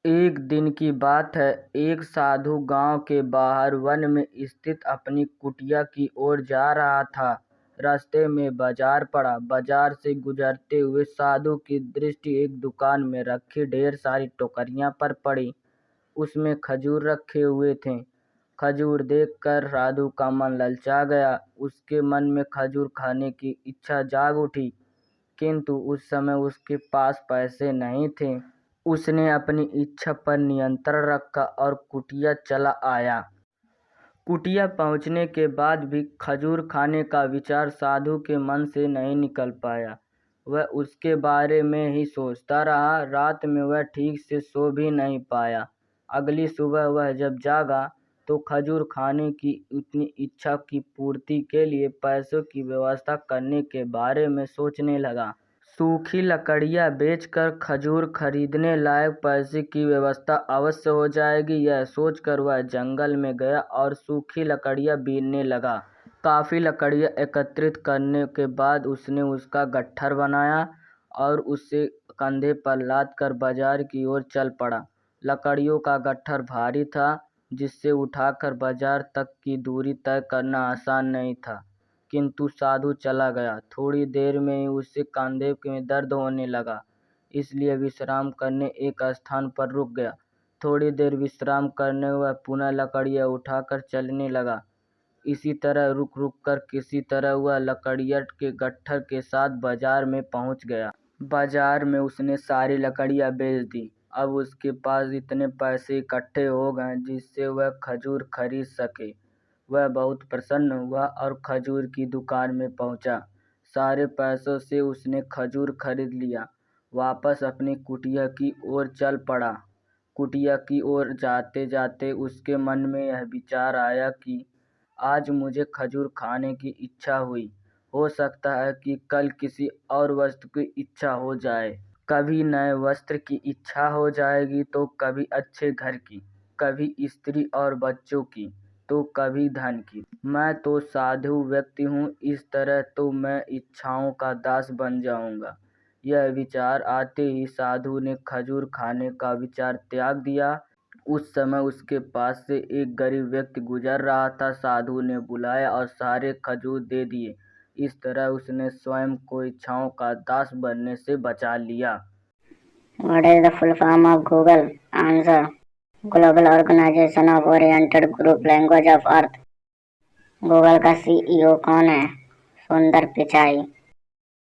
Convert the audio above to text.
एक दिन की बात है। एक साधु गांव के बाहर वन में स्थित अपनी कुटिया की ओर जा रहा था। रास्ते में बाजार पड़ा। बाजार से गुजरते हुए साधु की दृष्टि एक दुकान में रखी ढेर सारी टोकरियां पर पड़ी। उसमें खजूर रखे हुए थे। खजूर देखकर साधु का मन ललचा गया। उसके मन में खजूर खाने की इच्छा जाग उठी, किंतु उस समय उसके पास पैसे नहीं थे। उसने अपनी इच्छा पर नियंत्रण रखा और कुटिया चला आया। कुटिया पहुंचने के बाद भी खजूर खाने का विचार साधु के मन से नहीं निकल पाया। वह उसके बारे में ही सोचता रहा। रात में वह ठीक से सो भी नहीं पाया। अगली सुबह वह जब जागा तो खजूर खाने की उतनी इच्छा की पूर्ति के लिए पैसों की व्यवस्था करने के बारे में सोचने लगा। सूखी लकड़ियाँ बेचकर खजूर खरीदने लायक पैसे की व्यवस्था अवश्य हो जाएगी, यह सोचकर वह जंगल में गया और सूखी लकड़ियाँ बीनने लगा। काफ़ी लकड़ियाँ एकत्रित करने के बाद उसने उसका गट्ठर बनाया और उसे कंधे पर लादकर बाजार की ओर चल पड़ा। लकड़ियों का गट्ठर भारी था, जिससे उठाकर बाजार तक की दूरी तय करना आसान नहीं था, किंतु साधु चला गया। थोड़ी देर में ही उसके कंधे में दर्द होने लगा, इसलिए विश्राम करने एक स्थान पर रुक गया। थोड़ी देर विश्राम करने वह पुनः लकड़ियाँ उठाकर चलने लगा। इसी तरह रुक रुक कर किसी तरह वह लकड़ियाँ के गट्ठर के साथ बाजार में पहुंच गया। बाजार में उसने सारी लकड़ियाँ बेच दी। अब उसके पास इतने पैसे इकट्ठे हो गए जिससे वह खजूर खरीद सके। वह बहुत प्रसन्न हुआ और खजूर की दुकान में पहुंचा। सारे पैसों से उसने खजूर खरीद लिया। वापस अपनी कुटिया की ओर चल पड़ा। कुटिया की ओर जाते जाते उसके मन में यह विचार आया कि आज मुझे खजूर खाने की इच्छा हुई। हो सकता है कि कल किसी और वस्तु की इच्छा हो जाए। कभी नए वस्त्र की इच्छा हो जाएगी तो कभी अच्छे घर की, कभी स्त्री और बच्चों की, तो कभी धन की। मैं तो साधु व्यक्ति हूँ, इस तरह तो मैं इच्छाओं का दास बन जाऊंगा। यह विचार आते ही साधु ने खजूर खाने का विचार त्याग दिया। उस समय उसके पास से एक गरीब व्यक्ति गुजर रहा था। साधु ने बुलाया और सारे खजूर दे दिए। इस तरह उसने स्वयं को इच्छाओं का दास बनने से बचा लिया। What is the full form of Google? Answer: Global Organization of Oriented Group Language of Earth। Google का CEO कौन है? सुंदर पिचाई।